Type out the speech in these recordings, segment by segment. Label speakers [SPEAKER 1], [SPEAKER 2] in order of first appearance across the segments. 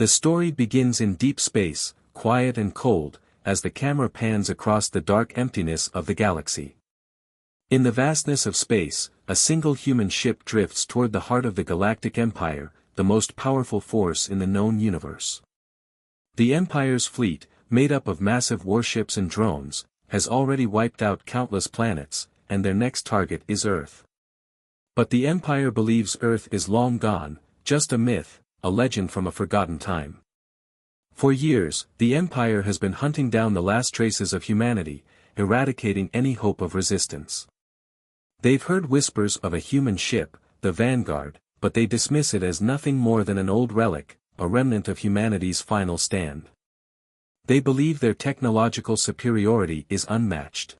[SPEAKER 1] The story begins in deep space, quiet and cold, as the camera pans across the dark emptiness of the galaxy. In the vastness of space, a single human ship drifts toward the heart of the Galactic Empire, the most powerful force in the known universe. The Empire's fleet, made up of massive warships and drones, has already wiped out countless planets, and their next target is Earth. But the Empire believes Earth is long gone, just a myth, a legend from a forgotten time. For years, the Empire has been hunting down the last traces of humanity, eradicating any hope of resistance. They've heard whispers of a human ship, the Vanguard, but they dismiss it as nothing more than an old relic, a remnant of humanity's final stand. They believe their technological superiority is unmatched.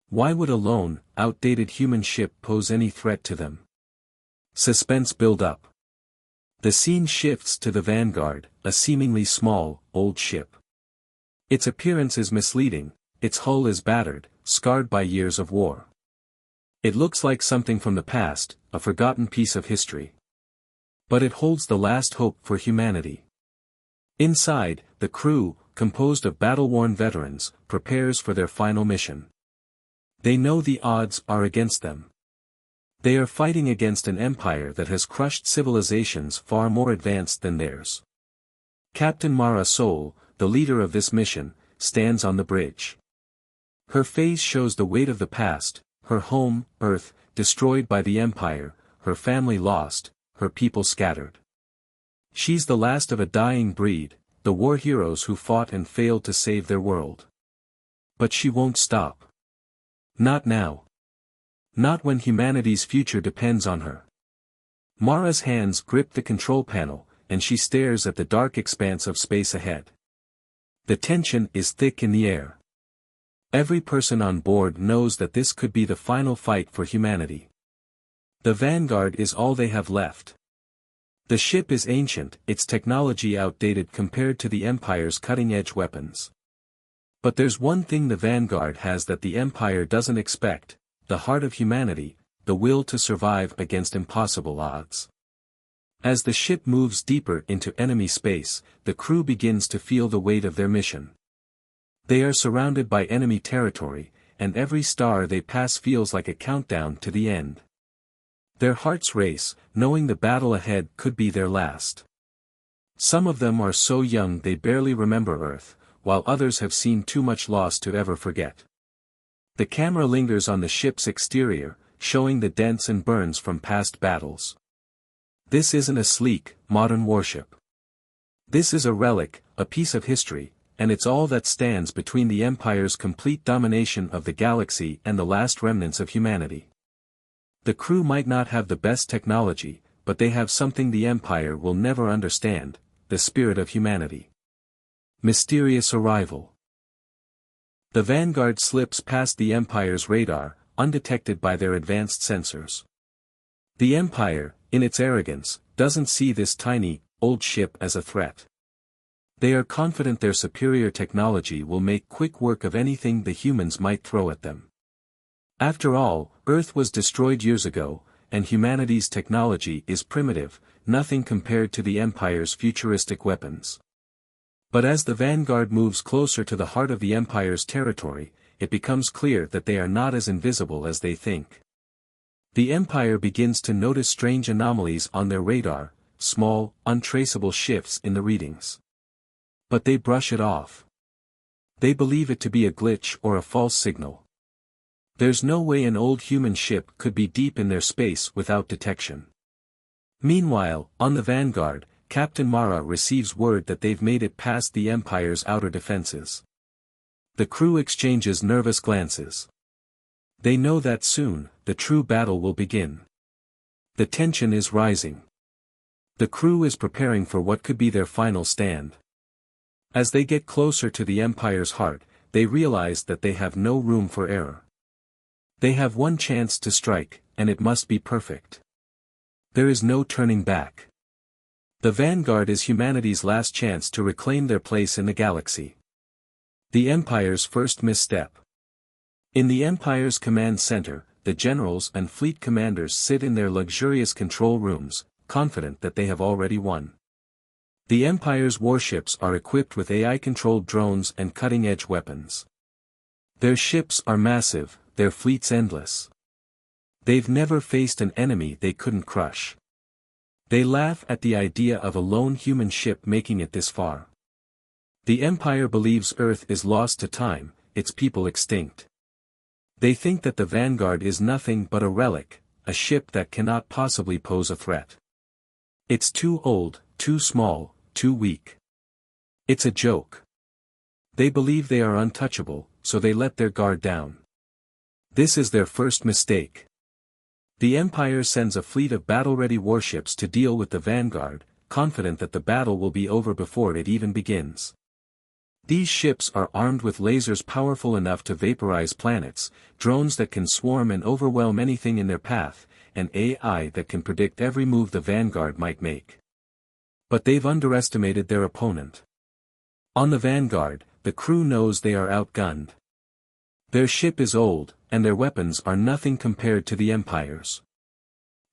[SPEAKER 1] Why would a lone, outdated human ship pose any threat to them? Suspense build up. The scene shifts to the Vanguard, a seemingly small, old ship. Its appearance is misleading, its hull is battered, scarred by years of war. It looks like something from the past, a forgotten piece of history. But it holds the last hope for humanity. Inside, the crew, composed of battle-worn veterans, prepares for their final mission. They know the odds are against them. They are fighting against an empire that has crushed civilizations far more advanced than theirs. Captain Mara Sol, the leader of this mission, stands on the bridge. Her face shows the weight of the past, her home, Earth, destroyed by the Empire, her family lost, her people scattered. She's the last of a dying breed, the war heroes who fought and failed to save their world. But she won't stop. Not now. Not when humanity's future depends on her. Mara's hands grip the control panel, and she stares at the dark expanse of space ahead. The tension is thick in the air. Every person on board knows that this could be the final fight for humanity. The Vanguard is all they have left. The ship is ancient, its technology outdated compared to the Empire's cutting-edge weapons. But there's one thing the Vanguard has that the Empire doesn't expect, the heart of humanity, the will to survive against impossible odds. As the ship moves deeper into enemy space, the crew begins to feel the weight of their mission. They are surrounded by enemy territory, and every star they pass feels like a countdown to the end. Their hearts race, knowing the battle ahead could be their last. Some of them are so young they barely remember Earth, while others have seen too much loss to ever forget. The camera lingers on the ship's exterior, showing the dents and burns from past battles. This isn't a sleek, modern warship. This is a relic, a piece of history, and it's all that stands between the Empire's complete domination of the galaxy and the last remnants of humanity. The crew might not have the best technology, but they have something the Empire will never understand, the spirit of humanity. Mysterious arrival. The Vanguard slips past the Empire's radar, undetected by their advanced sensors. The Empire, in its arrogance, doesn't see this tiny, old ship as a threat. They are confident their superior technology will make quick work of anything the humans might throw at them. After all, Earth was destroyed years ago, and humanity's technology is primitive, nothing compared to the Empire's futuristic weapons. But as the Vanguard moves closer to the heart of the Empire's territory, it becomes clear that they are not as invisible as they think. The Empire begins to notice strange anomalies on their radar, small, untraceable shifts in the readings. But they brush it off. They believe it to be a glitch or a false signal. There's no way an old human ship could be deep in their space without detection. Meanwhile, on the Vanguard, Captain Mara receives word that they've made it past the Empire's outer defenses. The crew exchanges nervous glances. They know that soon, the true battle will begin. The tension is rising. The crew is preparing for what could be their final stand. As they get closer to the Empire's heart, they realize that they have no room for error. They have one chance to strike, and it must be perfect. There is no turning back. The Vanguard is humanity's last chance to reclaim their place in the galaxy. The Empire's first misstep. In the Empire's command center, the generals and fleet commanders sit in their luxurious control rooms, confident that they have already won. The Empire's warships are equipped with AI-controlled drones and cutting-edge weapons. Their ships are massive, their fleets endless. They've never faced an enemy they couldn't crush. They laugh at the idea of a lone human ship making it this far. The Empire believes Earth is lost to time, its people extinct. They think that the Vanguard is nothing but a relic, a ship that cannot possibly pose a threat. It's too old, too small, too weak. It's a joke. They believe they are untouchable, so they let their guard down. This is their first mistake. The Empire sends a fleet of battle-ready warships to deal with the Vanguard, confident that the battle will be over before it even begins. These ships are armed with lasers powerful enough to vaporize planets, drones that can swarm and overwhelm anything in their path, and AI that can predict every move the Vanguard might make. But they've underestimated their opponent. On the Vanguard, the crew knows they are outgunned. Their ship is old, and their weapons are nothing compared to the Empire's.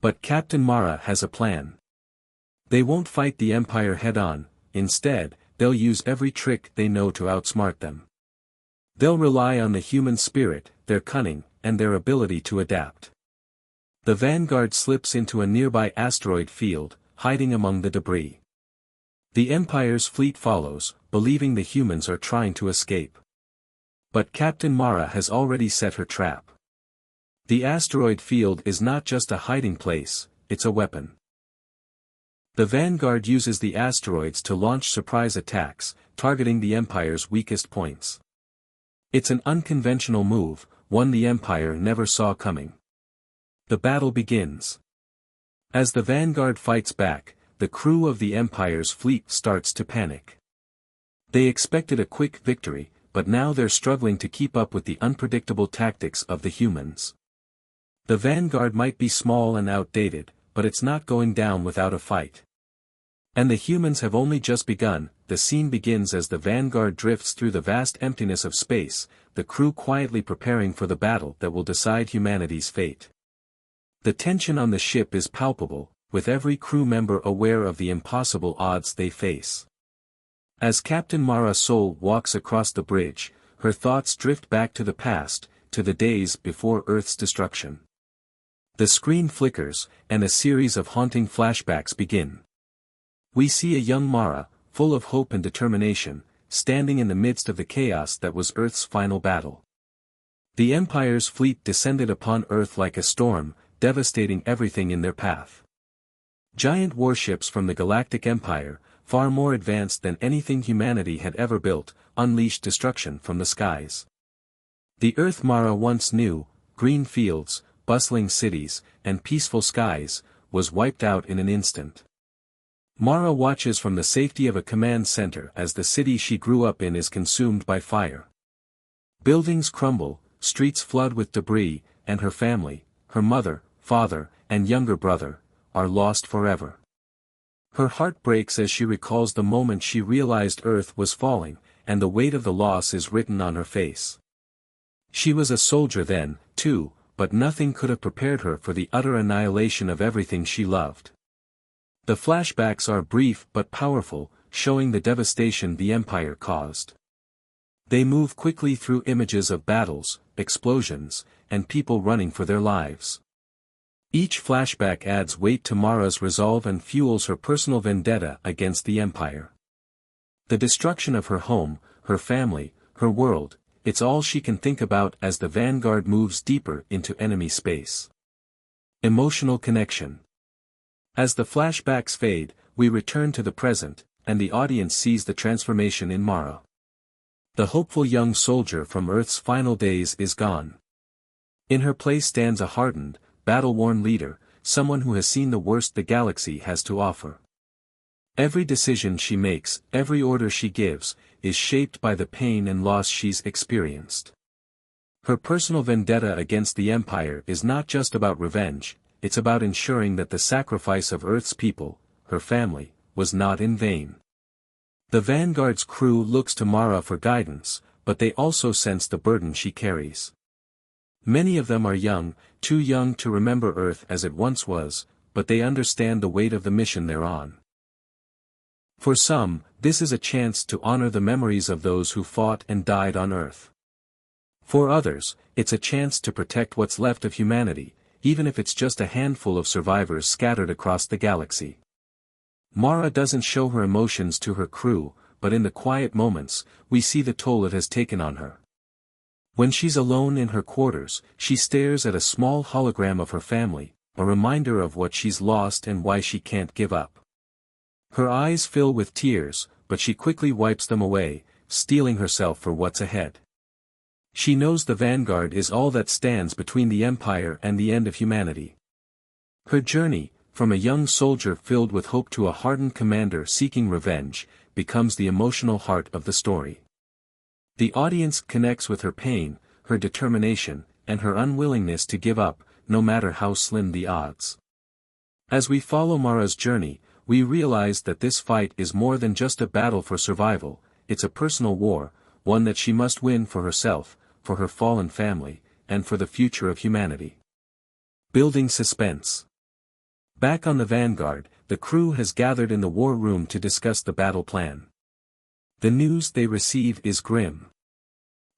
[SPEAKER 1] But Captain Mara has a plan. They won't fight the Empire head-on, instead, they'll use every trick they know to outsmart them. They'll rely on the human spirit, their cunning, and their ability to adapt. The Vanguard slips into a nearby asteroid field, hiding among the debris. The Empire's fleet follows, believing the humans are trying to escape. But Captain Mara has already set her trap. The asteroid field is not just a hiding place, it's a weapon. The Vanguard uses the asteroids to launch surprise attacks, targeting the Empire's weakest points. It's an unconventional move, one the Empire never saw coming. The battle begins. As the Vanguard fights back, the crew of the Empire's fleet starts to panic. They expected a quick victory, but now they're struggling to keep up with the unpredictable tactics of the humans. The Vanguard might be small and outdated, but it's not going down without a fight. And the humans have only just begun. The scene begins as the Vanguard drifts through the vast emptiness of space, the crew quietly preparing for the battle that will decide humanity's fate. The tension on the ship is palpable, with every crew member aware of the impossible odds they face. As Captain Mara Sol walks across the bridge, her thoughts drift back to the past, to the days before Earth's destruction. The screen flickers, and a series of haunting flashbacks begin. We see a young Mara, full of hope and determination, standing in the midst of the chaos that was Earth's final battle. The Empire's fleet descended upon Earth like a storm, devastating everything in their path. Giant warships from the Galactic Empire, far more advanced than anything humanity had ever built, unleashed destruction from the skies. The Earth Mara once knew, green fields, bustling cities, and peaceful skies, was wiped out in an instant. Mara watches from the safety of a command center as the city she grew up in is consumed by fire. Buildings crumble, streets flood with debris, and her family, her mother, father, and younger brother, are lost forever. Her heart breaks as she recalls the moment she realized Earth was falling, and the weight of the loss is written on her face. She was a soldier then, too, but nothing could have prepared her for the utter annihilation of everything she loved. The flashbacks are brief but powerful, showing the devastation the Empire caused. They move quickly through images of battles, explosions, and people running for their lives. Each flashback adds weight to Mara's resolve and fuels her personal vendetta against the Empire. The destruction of her home, her family, her world, it's all she can think about as the Vanguard moves deeper into enemy space. Emotional connection. As the flashbacks fade, we return to the present, and the audience sees the transformation in Mara. The hopeful young soldier from Earth's final days is gone. In her place stands a hardened, battle-worn leader, someone who has seen the worst the galaxy has to offer. Every decision she makes, every order she gives, is shaped by the pain and loss she's experienced. Her personal vendetta against the Empire is not just about revenge, it's about ensuring that the sacrifice of Earth's people, her family, was not in vain. The Vanguard's crew looks to Mara for guidance, but they also sense the burden she carries. Many of them are young, too young to remember Earth as it once was, but they understand the weight of the mission they're on. For some, this is a chance to honor the memories of those who fought and died on Earth. For others, it's a chance to protect what's left of humanity, even if it's just a handful of survivors scattered across the galaxy. Mara doesn't show her emotions to her crew, but in the quiet moments, we see the toll it has taken on her. When she's alone in her quarters, she stares at a small hologram of her family, a reminder of what she's lost and why she can't give up. Her eyes fill with tears, but she quickly wipes them away, steeling herself for what's ahead. She knows the Vanguard is all that stands between the Empire and the end of humanity. Her journey, from a young soldier filled with hope to a hardened commander seeking revenge, becomes the emotional heart of the story. The audience connects with her pain, her determination, and her unwillingness to give up, no matter how slim the odds. As we follow Mara's journey, we realize that this fight is more than just a battle for survival, it's a personal war, one that she must win for herself, for her fallen family, and for the future of humanity. Building suspense. Back on the Vanguard, the crew has gathered in the war room to discuss the battle plan. The news they receive is grim.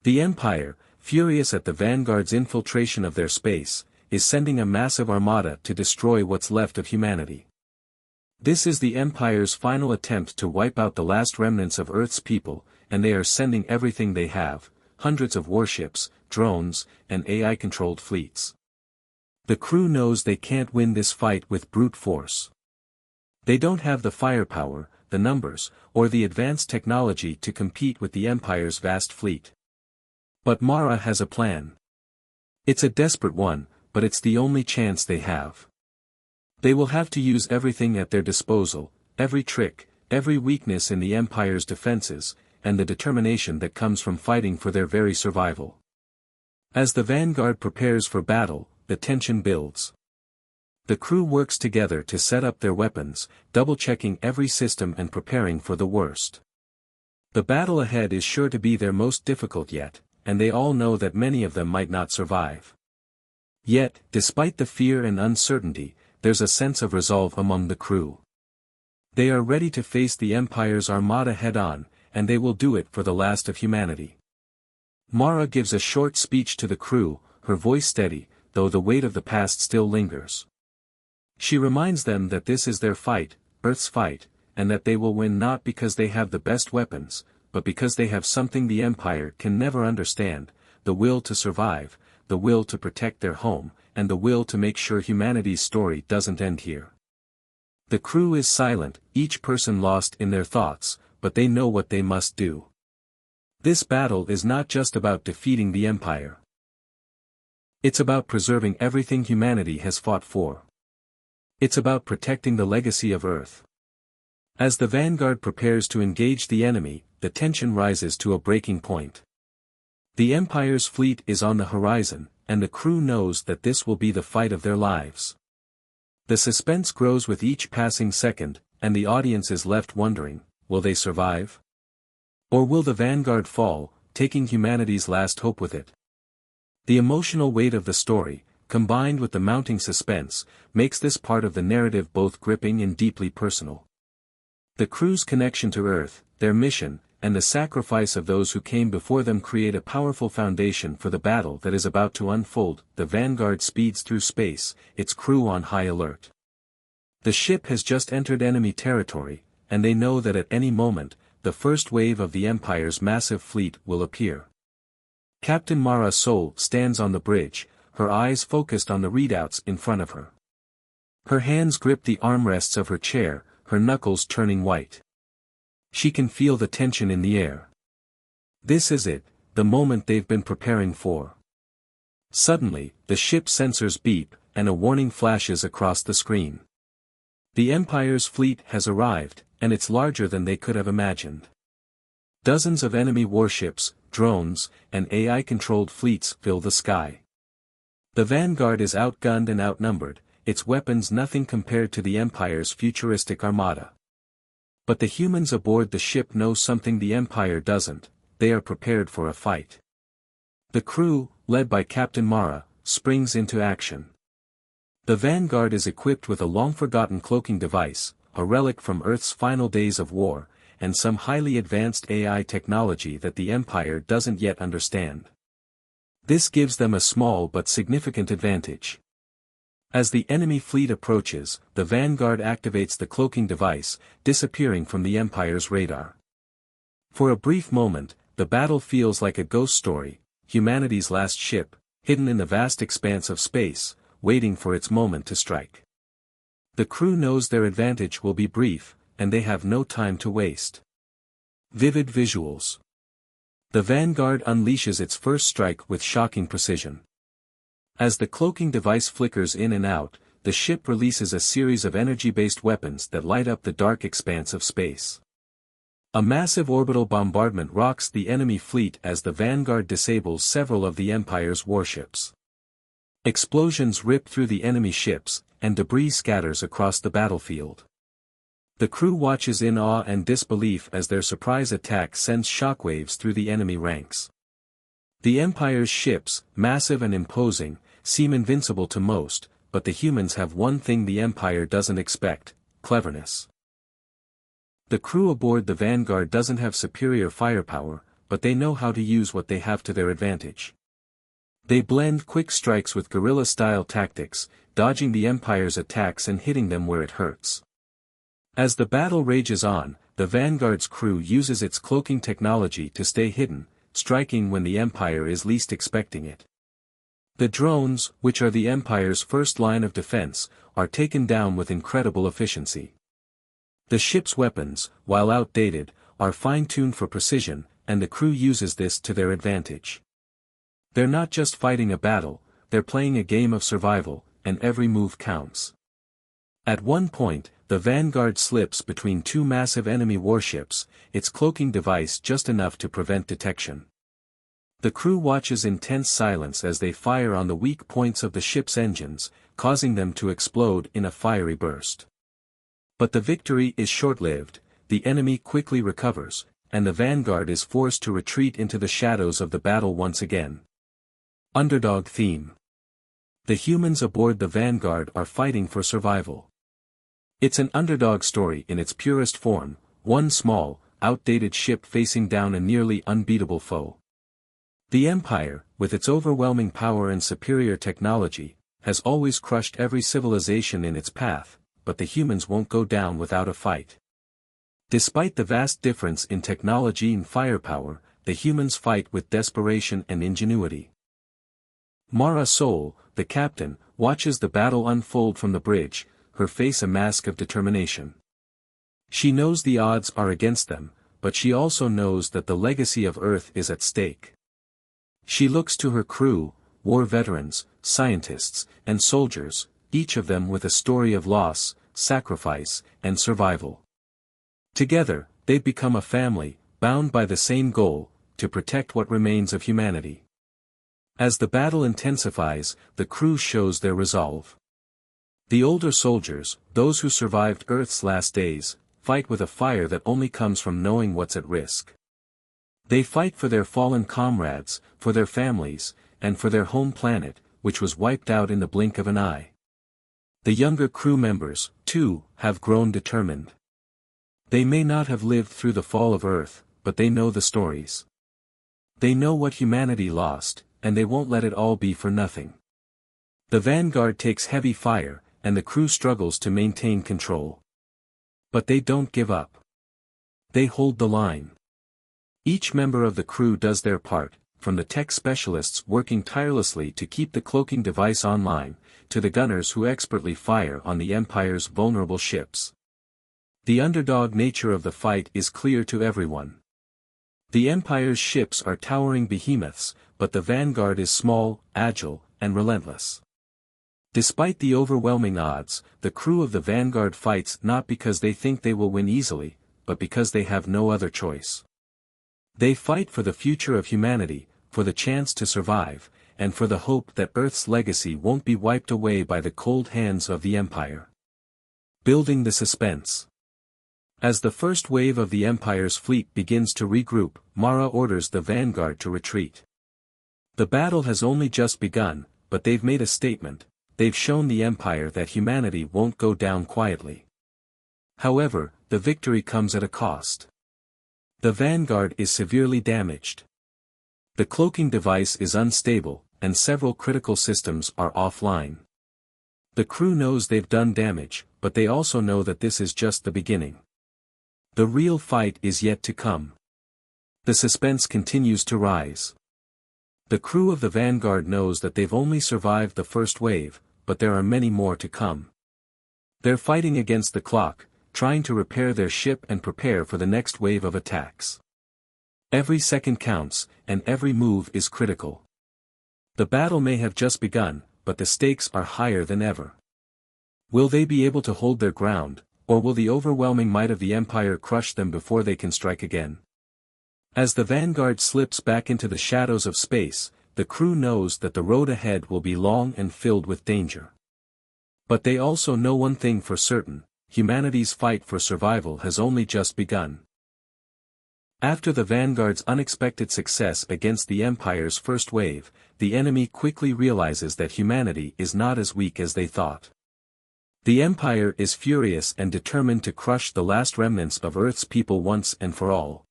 [SPEAKER 1] The Empire, furious at the Vanguard's infiltration of their space, is sending a massive armada to destroy what's left of humanity. This is the Empire's final attempt to wipe out the last remnants of Earth's people, and they are sending everything they have, hundreds of warships, drones, and AI-controlled fleets. The crew knows they can't win this fight with brute force. They don't have the firepower, the numbers, or the advanced technology to compete with the Empire's vast fleet. But Mara has a plan. It's a desperate one, but it's the only chance they have. They will have to use everything at their disposal, every trick, every weakness in the Empire's defenses, and the determination that comes from fighting for their very survival. As the Vanguard prepares for battle, the tension builds. The crew works together to set up their weapons, double-checking every system and preparing for the worst. The battle ahead is sure to be their most difficult yet, and they all know that many of them might not survive. Yet, despite the fear and uncertainty, there's a sense of resolve among the crew. They are ready to face the Empire's armada head-on, and they will do it for the last of humanity. Mara gives a short speech to the crew, her voice steady, though the weight of the past still lingers. She reminds them that this is their fight, Earth's fight, and that they will win not because they have the best weapons, but because they have something the Empire can never understand, the will to survive, the will to protect their home, and the will to make sure humanity's story doesn't end here. The crew is silent, each person lost in their thoughts, but they know what they must do. This battle is not just about defeating the Empire. It's about preserving everything humanity has fought for. It's about protecting the legacy of Earth. As the Vanguard prepares to engage the enemy, the tension rises to a breaking point. The Empire's fleet is on the horizon, and the crew knows that this will be the fight of their lives. The suspense grows with each passing second, and the audience is left wondering, will they survive? Or will the Vanguard fall, taking humanity's last hope with it? The emotional weight of the story, combined with the mounting suspense, makes this part of the narrative both gripping and deeply personal. The crew's connection to Earth, their mission, and the sacrifice of those who came before them create a powerful foundation for the battle that is about to unfold. The Vanguard speeds through space, its crew on high alert. The ship has just entered enemy territory, and they know that at any moment, the first wave of the Empire's massive fleet will appear. Captain Mara Sol stands on the bridge, her eyes focused on the readouts in front of her. Her hands grip the armrests of her chair, her knuckles turning white. She can feel the tension in the air. This is it, the moment they've been preparing for. Suddenly, the ship's sensors beep, and a warning flashes across the screen. The Empire's fleet has arrived, and it's larger than they could have imagined. Dozens of enemy warships, drones, and AI-controlled fleets fill the sky. The Vanguard is outgunned and outnumbered, its weapons nothing compared to the Empire's futuristic armada. But the humans aboard the ship know something the Empire doesn't, they are prepared for a fight. The crew, led by Captain Mara, springs into action. The Vanguard is equipped with a long-forgotten cloaking device, a relic from Earth's final days of war, and some highly advanced AI technology that the Empire doesn't yet understand. This gives them a small but significant advantage. As the enemy fleet approaches, the Vanguard activates the cloaking device, disappearing from the Empire's radar. For a brief moment, the battle feels like a ghost story, humanity's last ship, hidden in the vast expanse of space, waiting for its moment to strike. The crew knows their advantage will be brief, and they have no time to waste. Vivid visuals. The Vanguard unleashes its first strike with shocking precision. As the cloaking device flickers in and out, the ship releases a series of energy-based weapons that light up the dark expanse of space. A massive orbital bombardment rocks the enemy fleet as the Vanguard disables several of the Empire's warships. Explosions rip through the enemy ships, and debris scatters across the battlefield. The crew watches in awe and disbelief as their surprise attack sends shockwaves through the enemy ranks. The Empire's ships, massive and imposing, seem invincible to most, but the humans have one thing the Empire doesn't expect: cleverness. The crew aboard the Vanguard doesn't have superior firepower, but they know how to use what they have to their advantage. They blend quick strikes with guerrilla-style tactics, dodging the Empire's attacks and hitting them where it hurts. As the battle rages on, the Vanguard's crew uses its cloaking technology to stay hidden, striking when the Empire is least expecting it. The drones, which are the Empire's first line of defense, are taken down with incredible efficiency. The ship's weapons, while outdated, are fine-tuned for precision, and the crew uses this to their advantage. They're not just fighting a battle, they're playing a game of survival, and every move counts. At one point, the Vanguard slips between two massive enemy warships, its cloaking device just enough to prevent detection. The crew watches in tense silence as they fire on the weak points of the ship's engines, causing them to explode in a fiery burst. But the victory is short-lived, the enemy quickly recovers, and the Vanguard is forced to retreat into the shadows of the battle once again. Underdog theme. The humans aboard the Vanguard are fighting for survival. It's an underdog story in its purest form, one small, outdated ship facing down a nearly unbeatable foe. The Empire, with its overwhelming power and superior technology, has always crushed every civilization in its path, but the humans won't go down without a fight. Despite the vast difference in technology and firepower, the humans fight with desperation and ingenuity. Mara Sol, the captain, watches the battle unfold from the bridge, her face a mask of determination. She knows the odds are against them, but she also knows that the legacy of Earth is at stake. She looks to her crew, war veterans, scientists, and soldiers, each of them with a story of loss, sacrifice, and survival. Together, they've become a family, bound by the same goal, to protect what remains of humanity. As the battle intensifies, the crew shows their resolve. The older soldiers, those who survived Earth's last days, fight with a fire that only comes from knowing what's at risk. They fight for their fallen comrades, for their families, and for their home planet, which was wiped out in the blink of an eye. The younger crew members, too, have grown determined. They may not have lived through the fall of Earth, but they know the stories. They know what humanity lost, and they won't let it all be for nothing. The Vanguard takes heavy fire, and the crew struggles to maintain control. But they don't give up. They hold the line. Each member of the crew does their part, from the tech specialists working tirelessly to keep the cloaking device online, to the gunners who expertly fire on the Empire's vulnerable ships. The underdog nature of the fight is clear to everyone. The Empire's ships are towering behemoths, but the Vanguard is small, agile, and relentless. Despite the overwhelming odds, the crew of the Vanguard fights not because they think they will win easily, but because they have no other choice. They fight for the future of humanity, for the chance to survive, and for the hope that Earth's legacy won't be wiped away by the cold hands of the Empire. Building the suspense. As the first wave of the Empire's fleet begins to regroup, Mara orders the Vanguard to retreat. The battle has only just begun, but they've made a statement. They've shown the Empire that humanity won't go down quietly. However, the victory comes at a cost. The Vanguard is severely damaged. The cloaking device is unstable, and several critical systems are offline. The crew knows they've done damage, but they also know that this is just the beginning. The real fight is yet to come. The suspense continues to rise. The crew of the Vanguard knows that they've only survived the first wave, but there are many more to come. They're fighting against the clock, trying to repair their ship and prepare for the next wave of attacks. Every second counts, and every move is critical. The battle may have just begun, but the stakes are higher than ever. Will they be able to hold their ground, or will the overwhelming might of the Empire crush them before they can strike again? As the Vanguard slips back into the shadows of space, the crew knows that the road ahead will be long and filled with danger. But they also know one thing for certain: humanity's fight for survival has only just begun. After the Vanguard's unexpected success against the Empire's first wave, the enemy quickly realizes that humanity is not as weak as they thought. The Empire is furious and determined to crush the last remnants of Earth's people once and for all.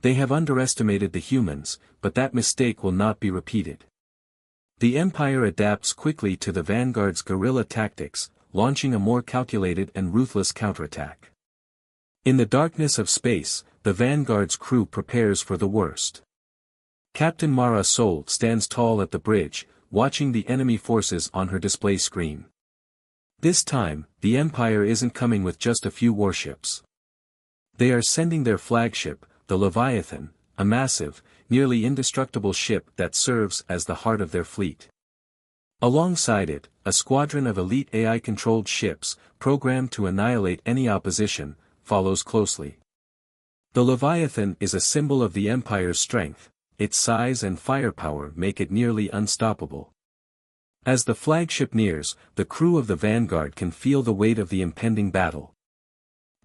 [SPEAKER 1] They have underestimated the humans, but that mistake will not be repeated. The Empire adapts quickly to the Vanguard's guerrilla tactics, launching a more calculated and ruthless counterattack. In the darkness of space, the Vanguard's crew prepares for the worst. Captain Mara Sol stands tall at the bridge, watching the enemy forces on her display screen. This time, the Empire isn't coming with just a few warships. They are sending their flagship, the Leviathan, a massive, nearly indestructible ship that serves as the heart of their fleet. Alongside it, a squadron of elite AI-controlled ships, programmed to annihilate any opposition, follows closely. The Leviathan is a symbol of the Empire's strength. Its size and firepower make it nearly unstoppable. As the flagship nears, the crew of the Vanguard can feel the weight of the impending battle.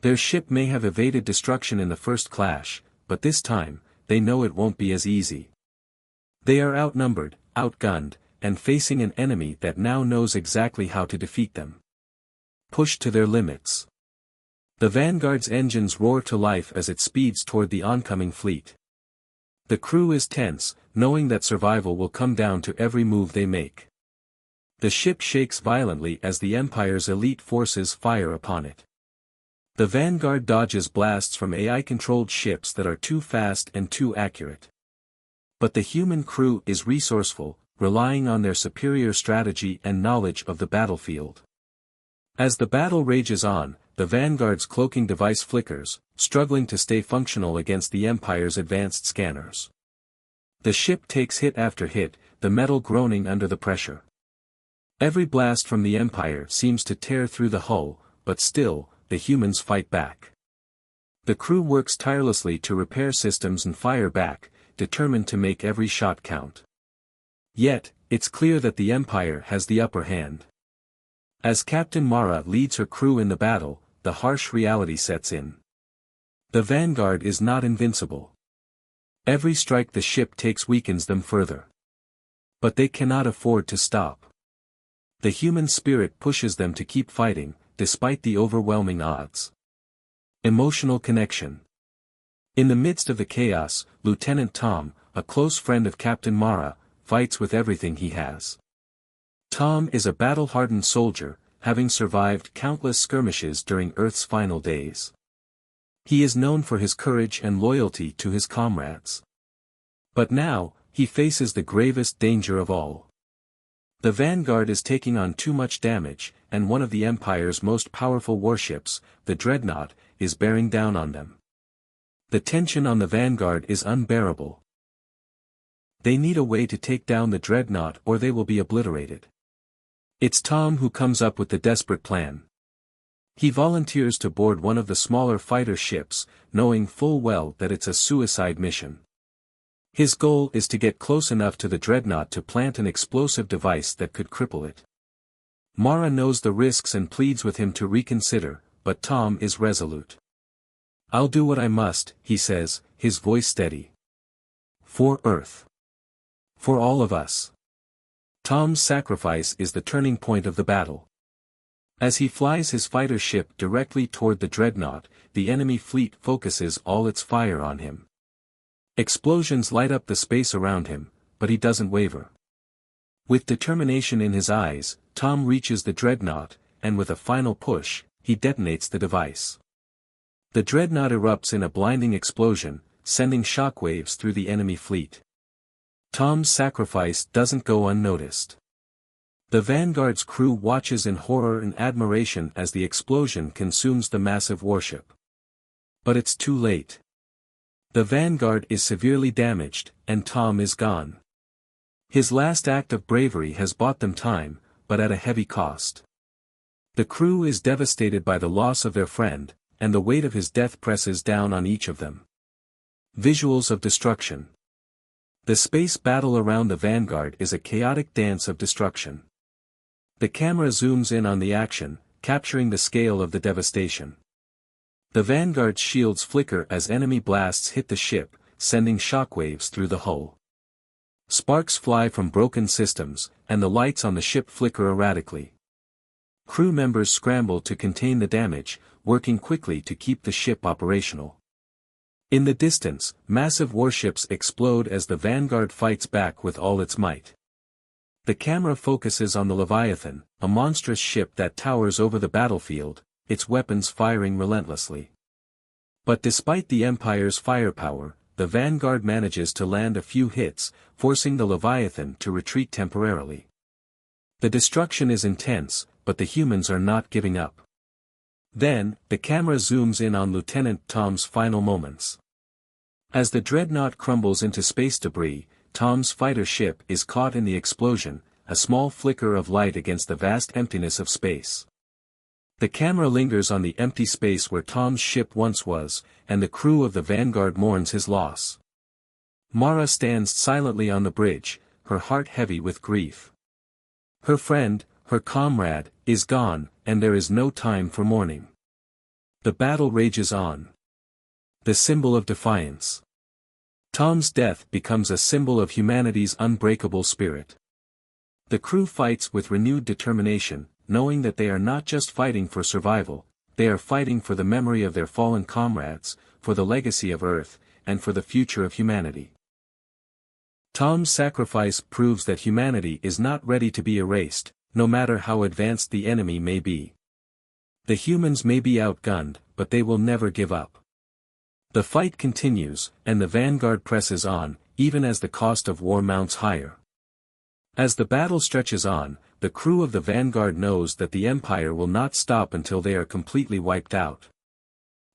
[SPEAKER 1] Their ship may have evaded destruction in the first clash, but this time, they know it won't be as easy. They are outnumbered, outgunned, and facing an enemy that now knows exactly how to defeat them. Pushed to their limits. The Vanguard's engines roar to life as it speeds toward the oncoming fleet. The crew is tense, knowing that survival will come down to every move they make. The ship shakes violently as the Empire's elite forces fire upon it. The Vanguard dodges blasts from AI-controlled ships that are too fast and too accurate. But the human crew is resourceful, relying on their superior strategy and knowledge of the battlefield. As the battle rages on, the Vanguard's cloaking device flickers, struggling to stay functional against the Empire's advanced scanners. The ship takes hit after hit, the metal groaning under the pressure. Every blast from the Empire seems to tear through the hull, but still, the humans fight back. The crew works tirelessly to repair systems and fire back, determined to make every shot count. Yet, it's clear that the Empire has the upper hand. As Captain Mara leads her crew in the battle, the harsh reality sets in. The Vanguard is not invincible. Every strike the ship takes weakens them further. But they cannot afford to stop. The human spirit pushes them to keep fighting, despite the overwhelming odds. Emotional connection. In the midst of the chaos, Lieutenant Tom, a close friend of Captain Mara, fights with everything he has. Tom is a battle-hardened soldier, having survived countless skirmishes during Earth's final days. He is known for his courage and loyalty to his comrades. But now, he faces the gravest danger of all. The Vanguard is taking on too much damage, and one of the Empire's most powerful warships, the Dreadnought, is bearing down on them. The tension on the Vanguard is unbearable. They need a way to take down the Dreadnought or they will be obliterated. It's Tom who comes up with the desperate plan. He volunteers to board one of the smaller fighter ships, knowing full well that it's a suicide mission. His goal is to get close enough to the Dreadnought to plant an explosive device that could cripple it. Mara knows the risks and pleads with him to reconsider, but Tom is resolute. "I'll do what I must," he says, his voice steady. "For Earth. For all of us." Tom's sacrifice is the turning point of the battle. As he flies his fighter ship directly toward the dreadnought, the enemy fleet focuses all its fire on him. Explosions light up the space around him, but he doesn't waver. With determination in his eyes, Tom reaches the dreadnought, and with a final push, he detonates the device. The dreadnought erupts in a blinding explosion, sending shockwaves through the enemy fleet. Tom's sacrifice doesn't go unnoticed. The Vanguard's crew watches in horror and admiration as the explosion consumes the massive warship. But it's too late. The Vanguard is severely damaged, and Tom is gone. His last act of bravery has bought them time, but at a heavy cost. The crew is devastated by the loss of their friend, and the weight of his death presses down on each of them. Visuals of destruction. The space battle around the Vanguard is a chaotic dance of destruction. The camera zooms in on the action, capturing the scale of the devastation. The Vanguard's shields flicker as enemy blasts hit the ship, sending shockwaves through the hull. Sparks fly from broken systems, and the lights on the ship flicker erratically. Crew members scramble to contain the damage, working quickly to keep the ship operational. In the distance, massive warships explode as the Vanguard fights back with all its might. The camera focuses on the Leviathan, a monstrous ship that towers over the battlefield, its weapons firing relentlessly. But despite the Empire's firepower, the Vanguard manages to land a few hits, forcing the Leviathan to retreat temporarily. The destruction is intense, but the humans are not giving up. Then, the camera zooms in on Lieutenant Tom's final moments. As the dreadnought crumbles into space debris, Tom's fighter ship is caught in the explosion, a small flicker of light against the vast emptiness of space. The camera lingers on the empty space where Tom's ship once was, and the crew of the Vanguard mourns his loss. Mara stands silently on the bridge, her heart heavy with grief. Her friend, her comrade, is gone, and there is no time for mourning. The battle rages on. The symbol of defiance. Tom's death becomes a symbol of humanity's unbreakable spirit. The crew fights with renewed determination, knowing that they are not just fighting for survival, they are fighting for the memory of their fallen comrades, for the legacy of Earth, and for the future of humanity. Tom's sacrifice proves that humanity is not ready to be erased, no matter how advanced the enemy may be. The humans may be outgunned, but they will never give up. The fight continues, and the Vanguard presses on, even as the cost of war mounts higher. As the battle stretches on, the crew of the Vanguard knows that the Empire will not stop until they are completely wiped out.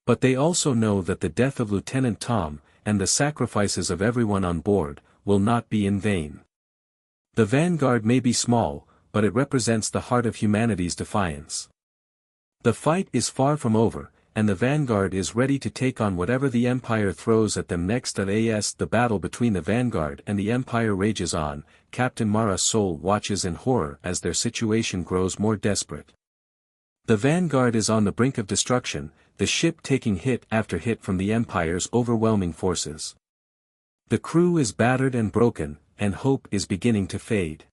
[SPEAKER 1] But they also know that the death of Lieutenant Tom, and the sacrifices of everyone on board, will not be in vain. The Vanguard may be small, but it represents the heart of humanity's defiance. The fight is far from over, and the Vanguard is ready to take on whatever the Empire throws at them next. As the battle between the Vanguard and the Empire rages on, Captain Mara Sol watches in horror as their situation grows more desperate. The Vanguard is on the brink of destruction, the ship taking hit after hit from the Empire's overwhelming forces. The crew is battered and broken, and hope is beginning to fade.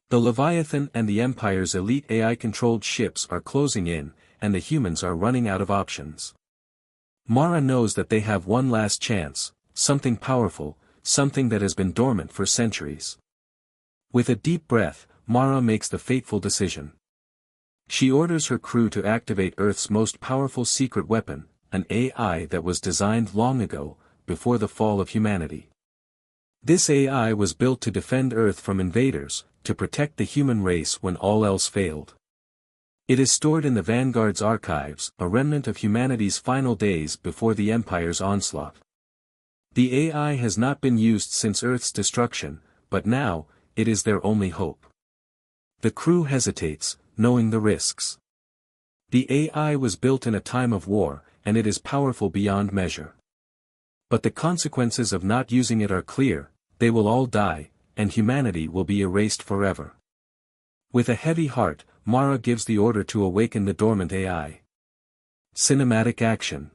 [SPEAKER 1] The Leviathan and the Empire's elite AI-controlled ships are closing in, and the humans are running out of options. Mara knows that they have one last chance, something powerful, something that has been dormant for centuries. With a deep breath, Mara makes the fateful decision. She orders her crew to activate Earth's most powerful secret weapon, an AI that was designed long ago, before the fall of humanity. This AI was built to defend Earth from invaders, to protect the human race when all else failed. It is stored in the Vanguard's archives, a remnant of humanity's final days before the Empire's onslaught. The AI has not been used since Earth's destruction, but now, it is their only hope. The crew hesitates, knowing the risks. The AI was built in a time of war, and it is powerful beyond measure. But the consequences of not using it are clear: they will all die, and humanity will be erased forever. With a heavy heart, Mara gives the order to awaken the dormant AI. Cinematic action.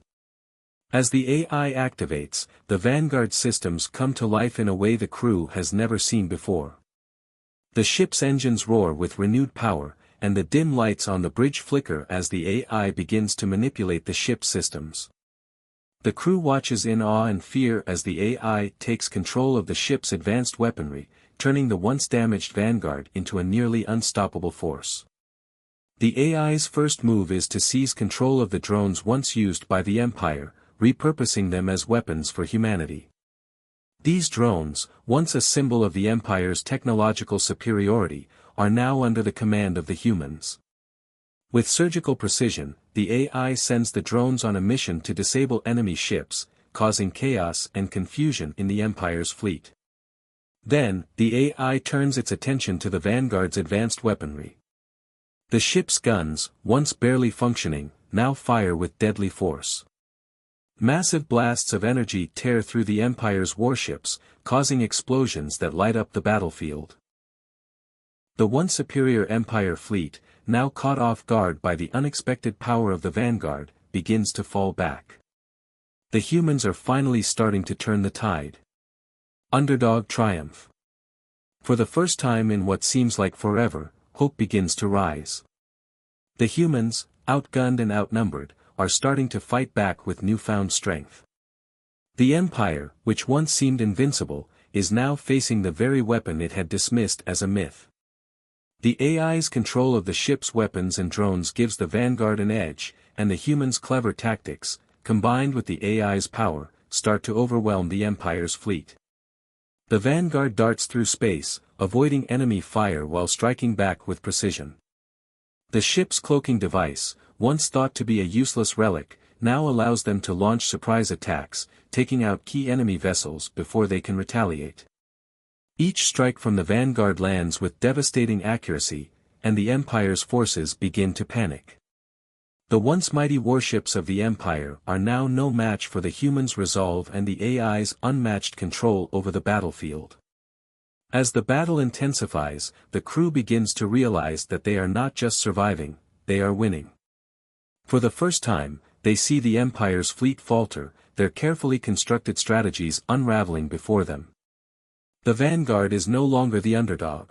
[SPEAKER 1] As the AI activates, the Vanguard systems come to life in a way the crew has never seen before. The ship's engines roar with renewed power, and the dim lights on the bridge flicker as the AI begins to manipulate the ship's systems. The crew watches in awe and fear as the AI takes control of the ship's advanced weaponry, turning the once damaged Vanguard into a nearly unstoppable force. The AI's first move is to seize control of the drones once used by the Empire, repurposing them as weapons for humanity. These drones, once a symbol of the Empire's technological superiority, are now under the command of the humans. With surgical precision, the AI sends the drones on a mission to disable enemy ships, causing chaos and confusion in the Empire's fleet. Then, the AI turns its attention to the Vanguard's advanced weaponry. The ship's guns, once barely functioning, now fire with deadly force. Massive blasts of energy tear through the Empire's warships, causing explosions that light up the battlefield. The once superior Empire fleet, now caught off guard by the unexpected power of the Vanguard, begins to fall back. The humans are finally starting to turn the tide. Underdog triumph. For the first time in what seems like forever, hope begins to rise. The humans, outgunned and outnumbered, are starting to fight back with newfound strength. The Empire, which once seemed invincible, is now facing the very weapon it had dismissed as a myth. The AI's control of the ship's weapons and drones gives the Vanguard an edge, and the humans' clever tactics, combined with the AI's power, start to overwhelm the Empire's fleet. The Vanguard darts through space, avoiding enemy fire while striking back with precision. The ship's cloaking device, once thought to be a useless relic, now allows them to launch surprise attacks, taking out key enemy vessels before they can retaliate. Each strike from the Vanguard lands with devastating accuracy, and the Empire's forces begin to panic. The once mighty warships of the Empire are now no match for the humans' resolve and the AI's unmatched control over the battlefield. As the battle intensifies, the crew begins to realize that they are not just surviving, they are winning. For the first time, they see the Empire's fleet falter, their carefully constructed strategies unraveling before them. The Vanguard is no longer the underdog.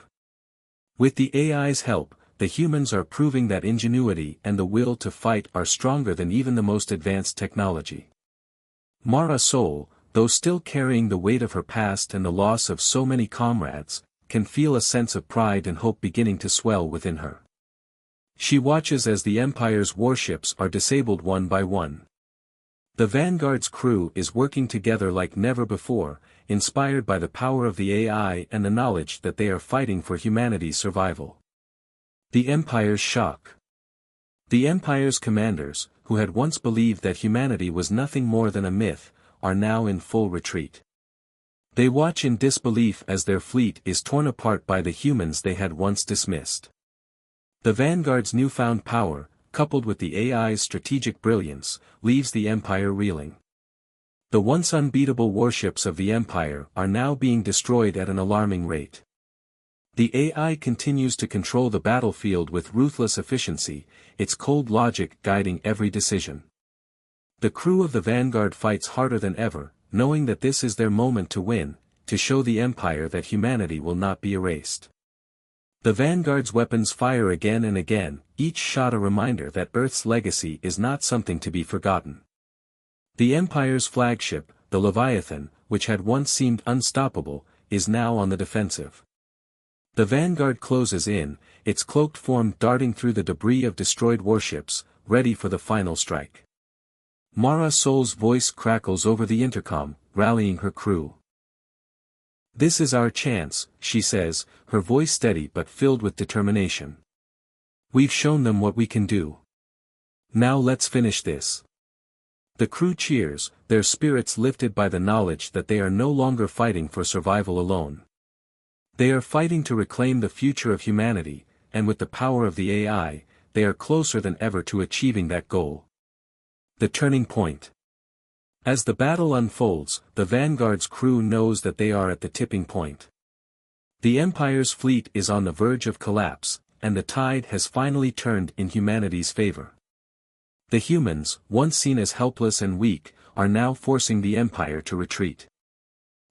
[SPEAKER 1] With the AI's help, the humans are proving that ingenuity and the will to fight are stronger than even the most advanced technology. Mara Sol, though still carrying the weight of her past and the loss of so many comrades, can feel a sense of pride and hope beginning to swell within her. She watches as the Empire's warships are disabled one by one. The Vanguard's crew is working together like never before, inspired by the power of the AI and the knowledge that they are fighting for humanity's survival. The Empire's shock. The Empire's commanders, who had once believed that humanity was nothing more than a myth, are now in full retreat. They watch in disbelief as their fleet is torn apart by the humans they had once dismissed. The Vanguard's newfound power, coupled with the AI's strategic brilliance, leaves the Empire reeling. The once unbeatable warships of the Empire are now being destroyed at an alarming rate. The AI continues to control the battlefield with ruthless efficiency, its cold logic guiding every decision. The crew of the Vanguard fights harder than ever, knowing that this is their moment to win, to show the Empire that humanity will not be erased. The Vanguard's weapons fire again and again, each shot a reminder that Earth's legacy is not something to be forgotten. The Empire's flagship, the Leviathan, which had once seemed unstoppable, is now on the defensive. The Vanguard closes in, its cloaked form darting through the debris of destroyed warships, ready for the final strike. Mara Sol's voice crackles over the intercom, rallying her crew. "This is our chance," she says, her voice steady but filled with determination. "We've shown them what we can do. Now let's finish this." The crew cheers, their spirits lifted by the knowledge that they are no longer fighting for survival alone. They are fighting to reclaim the future of humanity, and with the power of the AI, they are closer than ever to achieving that goal. The turning point. As the battle unfolds, the Vanguard's crew knows that they are at the tipping point. The Empire's fleet is on the verge of collapse, and the tide has finally turned in humanity's favor. The humans, once seen as helpless and weak, are now forcing the Empire to retreat.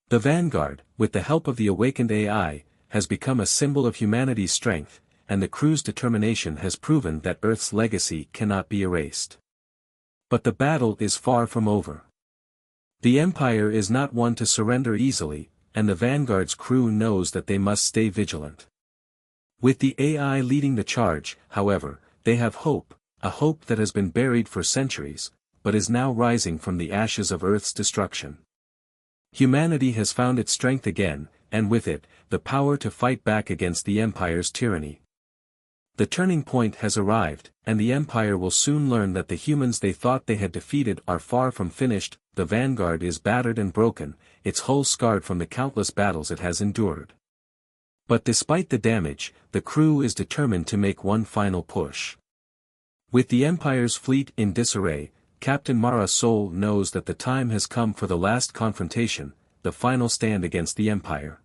[SPEAKER 1] The Vanguard, with the help of the awakened AI, has become a symbol of humanity's strength, and the crew's determination has proven that Earth's legacy cannot be erased. But the battle is far from over. The Empire is not one to surrender easily, and the Vanguard's crew knows that they must stay vigilant. With the AI leading the charge, however, they have hope, a hope that has been buried for centuries, but is now rising from the ashes of Earth's destruction. Humanity has found its strength again, and with it, the power to fight back against the Empire's tyranny. The turning point has arrived, and the Empire will soon learn that the humans they thought they had defeated are far from finished. The Vanguard is battered and broken, its hull scarred from the countless battles it has endured. But despite the damage, the crew is determined to make one final push. With the Empire's fleet in disarray, Captain Mara Sol knows that the time has come for the last confrontation, the final stand against the Empire.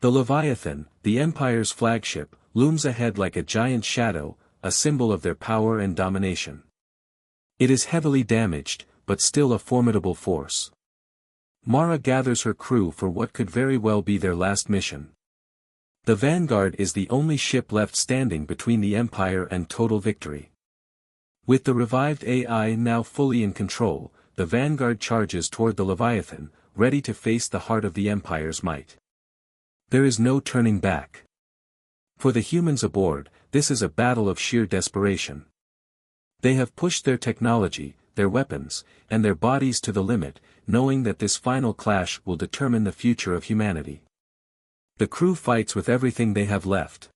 [SPEAKER 1] The Leviathan, the Empire's flagship, looms ahead like a giant shadow, a symbol of their power and domination. It is heavily damaged, but still a formidable force. Mara gathers her crew for what could very well be their last mission. The Vanguard is the only ship left standing between the Empire and total victory. With the revived AI now fully in control, the Vanguard charges toward the Leviathan, ready to face the heart of the Empire's might. There is no turning back. For the humans aboard, this is a battle of sheer desperation. They have pushed their technology, their weapons, and their bodies to the limit, knowing that this final clash will determine the future of humanity. The crew fights with everything they have left.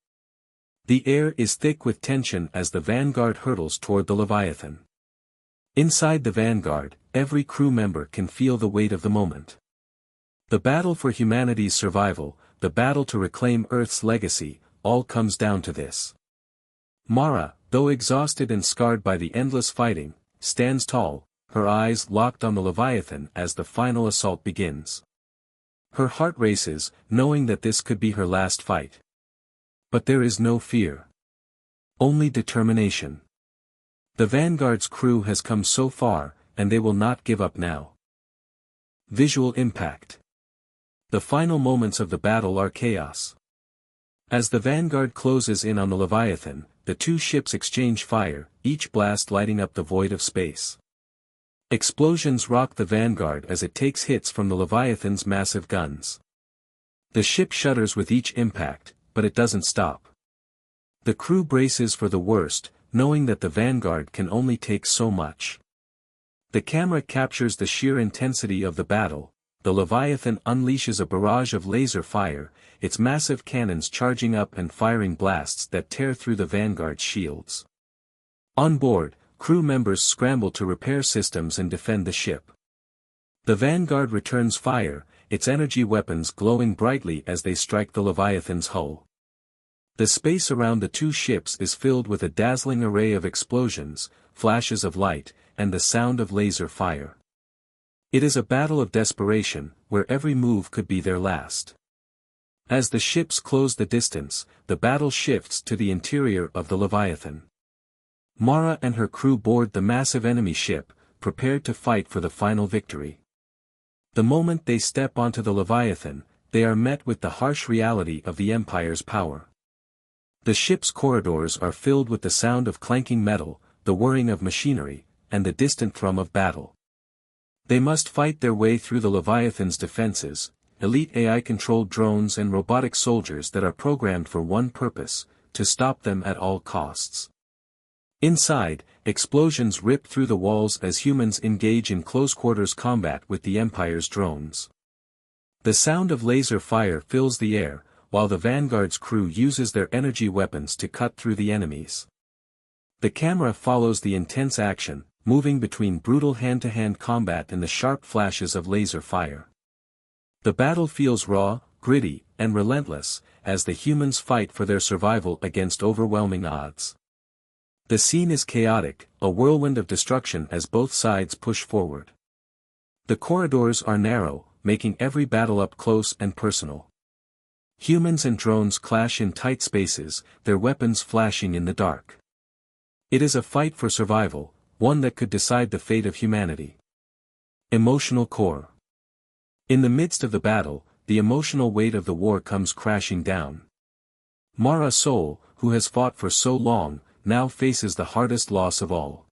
[SPEAKER 1] The air is thick with tension as the Vanguard hurtles toward the Leviathan. Inside the Vanguard, every crew member can feel the weight of the moment. The battle for humanity's survival, the battle to reclaim Earth's legacy, all comes down to this. Mara, though exhausted and scarred by the endless fighting, stands tall, her eyes locked on the Leviathan as the final assault begins. Her heart races, knowing that this could be her last fight. But there is no fear. Only determination. The Vanguard's crew has come so far, and they will not give up now. Visual impact. The final moments of the battle are chaos. As the Vanguard closes in on the Leviathan, the two ships exchange fire, each blast lighting up the void of space. Explosions rock the Vanguard as it takes hits from the Leviathan's massive guns. The ship shudders with each impact, but it doesn't stop. The crew braces for the worst, knowing that the Vanguard can only take so much. The camera captures the sheer intensity of the battle. The Leviathan unleashes a barrage of laser fire, its massive cannons charging up and firing blasts that tear through the Vanguard's shields. On board, crew members scramble to repair systems and defend the ship. The Vanguard returns fire, its energy weapons glowing brightly as they strike the Leviathan's hull. The space around the two ships is filled with a dazzling array of explosions, flashes of light, and the sound of laser fire. It is a battle of desperation, where every move could be their last. As the ships close the distance, the battle shifts to the interior of the Leviathan. Mara and her crew board the massive enemy ship, prepared to fight for the final victory. The moment they step onto the Leviathan, they are met with the harsh reality of the Empire's power. The ship's corridors are filled with the sound of clanking metal, the whirring of machinery, and the distant thrum of battle. They must fight their way through the Leviathan's defenses, elite AI-controlled drones and robotic soldiers that are programmed for one purpose, to stop them at all costs. Inside, explosions rip through the walls as humans engage in close-quarters combat with the Empire's drones. The sound of laser fire fills the air, while the Vanguard's crew uses their energy weapons to cut through the enemies. The camera follows the intense action, moving between brutal hand-to-hand combat and the sharp flashes of laser fire. The battle feels raw, gritty, and relentless, as the humans fight for their survival against overwhelming odds. The scene is chaotic, a whirlwind of destruction as both sides push forward. The corridors are narrow, making every battle up close and personal. Humans and drones clash in tight spaces, their weapons flashing in the dark. It is a fight for survival, one that could decide the fate of humanity. Emotional core. In the midst of the battle, the emotional weight of the war comes crashing down. Mara Sol, who has fought for so long, now faces the hardest loss of all.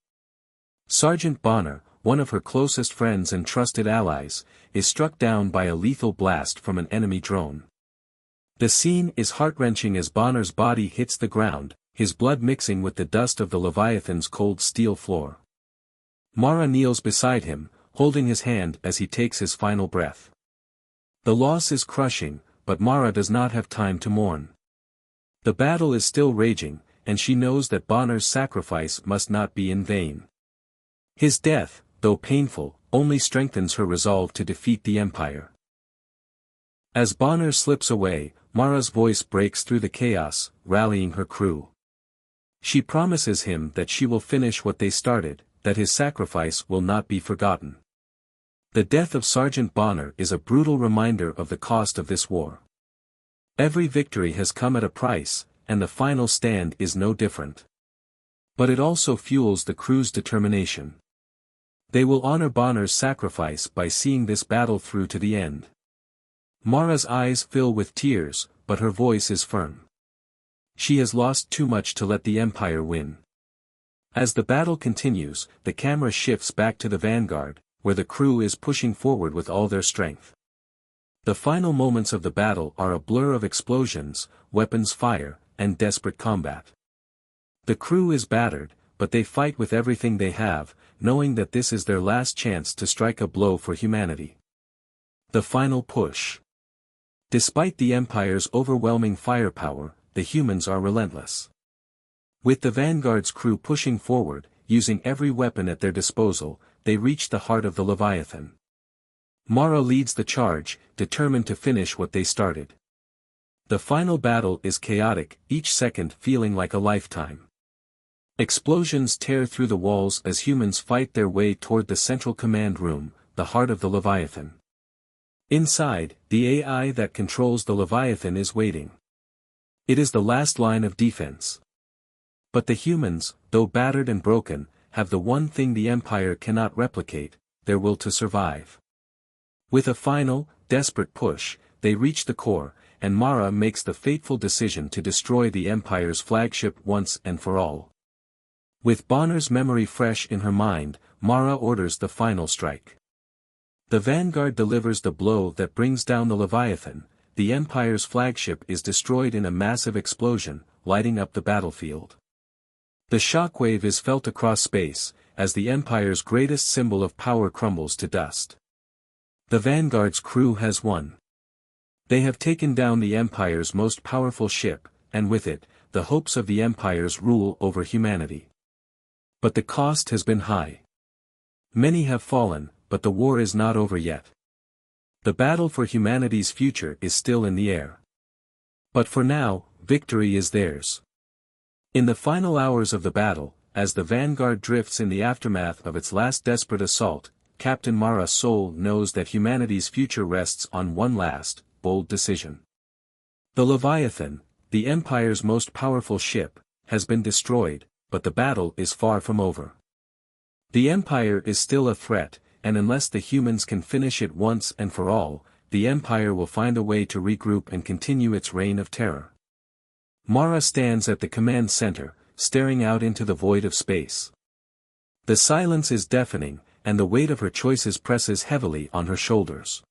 [SPEAKER 1] Sergeant Bonner, one of her closest friends and trusted allies, is struck down by a lethal blast from an enemy drone. The scene is heart-wrenching as Bonner's body hits the ground, his blood mixing with the dust of the Leviathan's cold steel floor. Mara kneels beside him, holding his hand as he takes his final breath. The loss is crushing, but Mara does not have time to mourn. The battle is still raging, and she knows that Bonner's sacrifice must not be in vain. His death, though painful, only strengthens her resolve to defeat the Empire. As Bonner slips away, Mara's voice breaks through the chaos, rallying her crew. She promises him that she will finish what they started, that his sacrifice will not be forgotten. The death of Sergeant Bonner is a brutal reminder of the cost of this war. Every victory has come at a price, and the final stand is no different. But it also fuels the crew's determination. They will honor Bonner's sacrifice by seeing this battle through to the end. Mara's eyes fill with tears, but her voice is firm. She has lost too much to let the Empire win. As the battle continues, the camera shifts back to the Vanguard, where the crew is pushing forward with all their strength. The final moments of the battle are a blur of explosions, weapons fire, and desperate combat. The crew is battered, but they fight with everything they have, knowing that this is their last chance to strike a blow for humanity. The final push. Despite the Empire's overwhelming firepower, the humans are relentless. With the Vanguard's crew pushing forward, using every weapon at their disposal, they reach the heart of the Leviathan. Mara leads the charge, determined to finish what they started. The final battle is chaotic, each second feeling like a lifetime. Explosions tear through the walls as humans fight their way toward the central command room, the heart of the Leviathan. Inside, the AI that controls the Leviathan is waiting. It is the last line of defense. But the humans, though battered and broken, have the one thing the Empire cannot replicate, their will to survive. With a final, desperate push, they reach the core, and Mara makes the fateful decision to destroy the Empire's flagship once and for all. With Bonner's memory fresh in her mind, Mara orders the final strike. The Vanguard delivers the blow that brings down the Leviathan. The Empire's flagship is destroyed in a massive explosion, lighting up the battlefield. The shockwave is felt across space, as the Empire's greatest symbol of power crumbles to dust. The Vanguard's crew has won. They have taken down the Empire's most powerful ship, and with it, the hopes of the Empire's rule over humanity. But the cost has been high. Many have fallen, but the war is not over yet. The battle for humanity's future is still in the air. But for now, victory is theirs. In the final hours of the battle, as the Vanguard drifts in the aftermath of its last desperate assault, Captain Mara Sol knows that humanity's future rests on one last, bold decision. The Leviathan, the Empire's most powerful ship, has been destroyed, but the battle is far from over. The Empire is still a threat, and unless the humans can finish it once and for all, the Empire will find a way to regroup and continue its reign of terror. Mara stands at the command center, staring out into the void of space. The silence is deafening, and the weight of her choices presses heavily on her shoulders.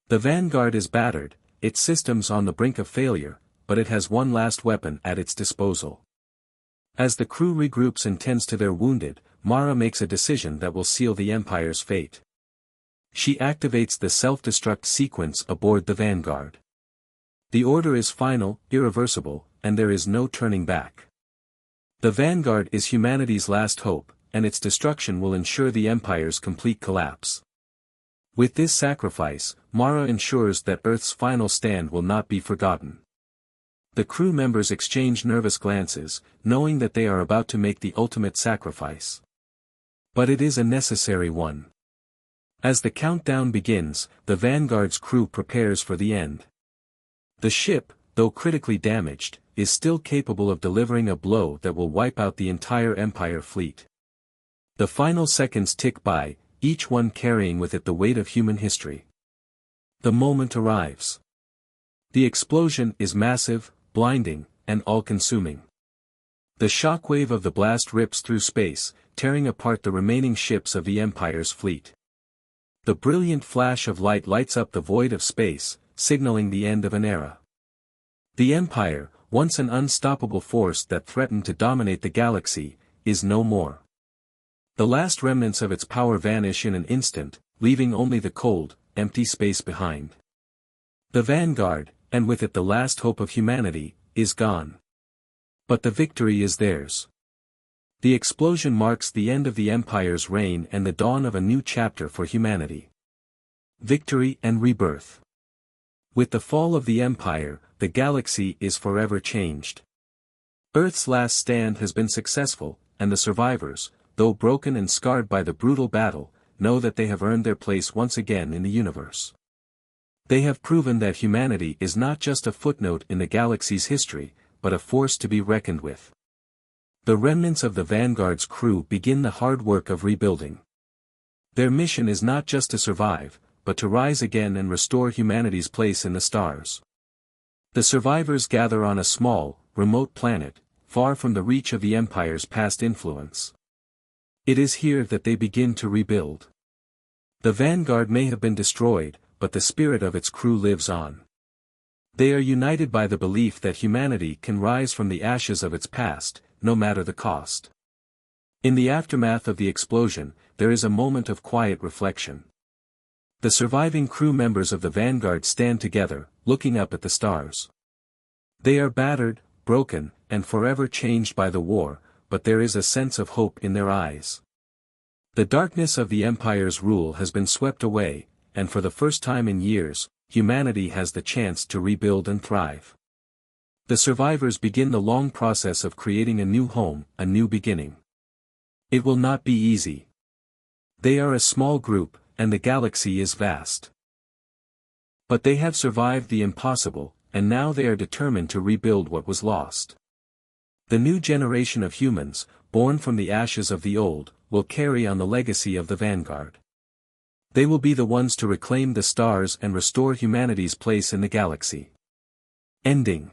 [SPEAKER 1] The Vanguard is battered, its systems on the brink of failure, but it has one last weapon at its disposal. As the crew regroups and tends to their wounded, Mara makes a decision that will seal the Empire's fate. She activates the self-destruct sequence aboard the Vanguard. The order is final, irreversible, and there is no turning back. The Vanguard is humanity's last hope, and its destruction will ensure the Empire's complete collapse. With this sacrifice, Mara ensures that Earth's final stand will not be forgotten. The crew members exchange nervous glances, knowing that they are about to make the ultimate sacrifice. But it is a necessary one. As the countdown begins, the Vanguard's crew prepares for the end. The ship, though critically damaged, is still capable of delivering a blow that will wipe out the entire Empire fleet. The final seconds tick by, each one carrying with it the weight of human history. The moment arrives. The explosion is massive, blinding, and all-consuming. The shockwave of the blast rips through space, tearing apart the remaining ships of the Empire's fleet. The brilliant flash of light lights up the void of space, signaling the end of an era. The Empire, once an unstoppable force that threatened to dominate the galaxy, is no more. The last remnants of its power vanish in an instant, leaving only the cold, empty space behind. The vanguard, and with it the last hope of humanity, is gone. But the victory is theirs. The explosion marks the end of the Empire's reign and the dawn of a new chapter for humanity. Victory and rebirth. With the fall of the Empire, the galaxy is forever changed. Earth's last stand has been successful, and the survivors, though broken and scarred by the brutal battle, know that they have earned their place once again in the universe. They have proven that humanity is not just a footnote in the galaxy's history, but a force to be reckoned with. The remnants of the Vanguard's crew begin the hard work of rebuilding. Their mission is not just to survive, but to rise again and restore humanity's place in the stars. The survivors gather on a small, remote planet, far from the reach of the Empire's past influence. It is here that they begin to rebuild. The Vanguard may have been destroyed, but the spirit of its crew lives on. They are united by the belief that humanity can rise from the ashes of its past, no matter the cost. In the aftermath of the explosion, there is a moment of quiet reflection. The surviving crew members of the Vanguard stand together, looking up at the stars. They are battered, broken, and forever changed by the war, but there is a sense of hope in their eyes. The darkness of the Empire's rule has been swept away, and for the first time in years, humanity has the chance to rebuild and thrive. The survivors begin the long process of creating a new home, a new beginning. It will not be easy. They are a small group, and the galaxy is vast. But they have survived the impossible, and now they are determined to rebuild what was lost. The new generation of humans, born from the ashes of the old, will carry on the legacy of the Vanguard. They will be the ones to reclaim the stars and restore humanity's place in the galaxy. Ending.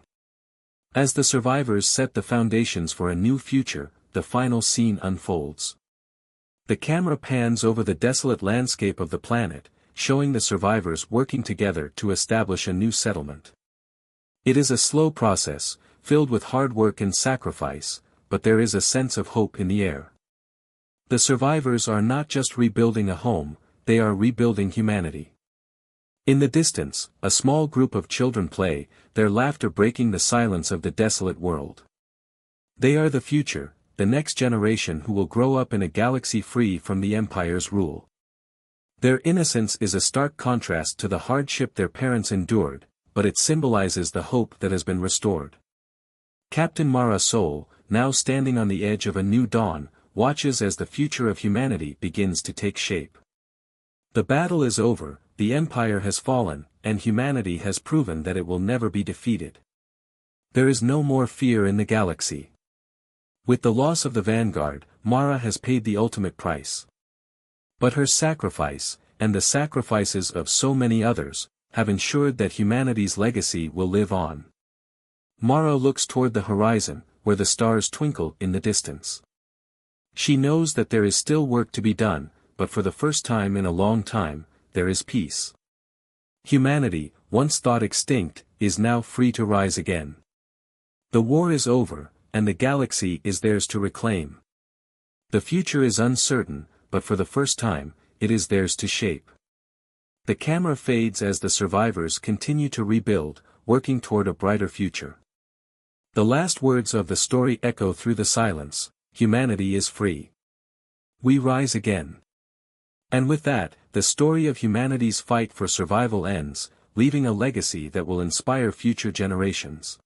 [SPEAKER 1] As the survivors set the foundations for a new future, the final scene unfolds. The camera pans over the desolate landscape of the planet, showing the survivors working together to establish a new settlement. It is a slow process, filled with hard work and sacrifice, but there is a sense of hope in the air. The survivors are not just rebuilding a home, they are rebuilding humanity. In the distance, a small group of children play, their laughter breaking the silence of the desolate world. They are the future, the next generation who will grow up in a galaxy free from the Empire's rule. Their innocence is a stark contrast to the hardship their parents endured, but it symbolizes the hope that has been restored. Captain Mara Sol, now standing on the edge of a new dawn, watches as the future of humanity begins to take shape. The battle is over, the Empire has fallen, and humanity has proven that it will never be defeated. There is no more fear in the galaxy. With the loss of the Vanguard, Mara has paid the ultimate price. But her sacrifice, and the sacrifices of so many others, have ensured that humanity's legacy will live on. Mara looks toward the horizon, where the stars twinkle in the distance. She knows that there is still work to be done, but for the first time in a long time, there is peace. Humanity, once thought extinct, is now free to rise again. The war is over, and the galaxy is theirs to reclaim. The future is uncertain, but for the first time, it is theirs to shape. The camera fades as the survivors continue to rebuild, working toward a brighter future. The last words of the story echo through the silence: humanity is free. We rise again. And with that, the story of humanity's fight for survival ends, leaving a legacy that will inspire future generations.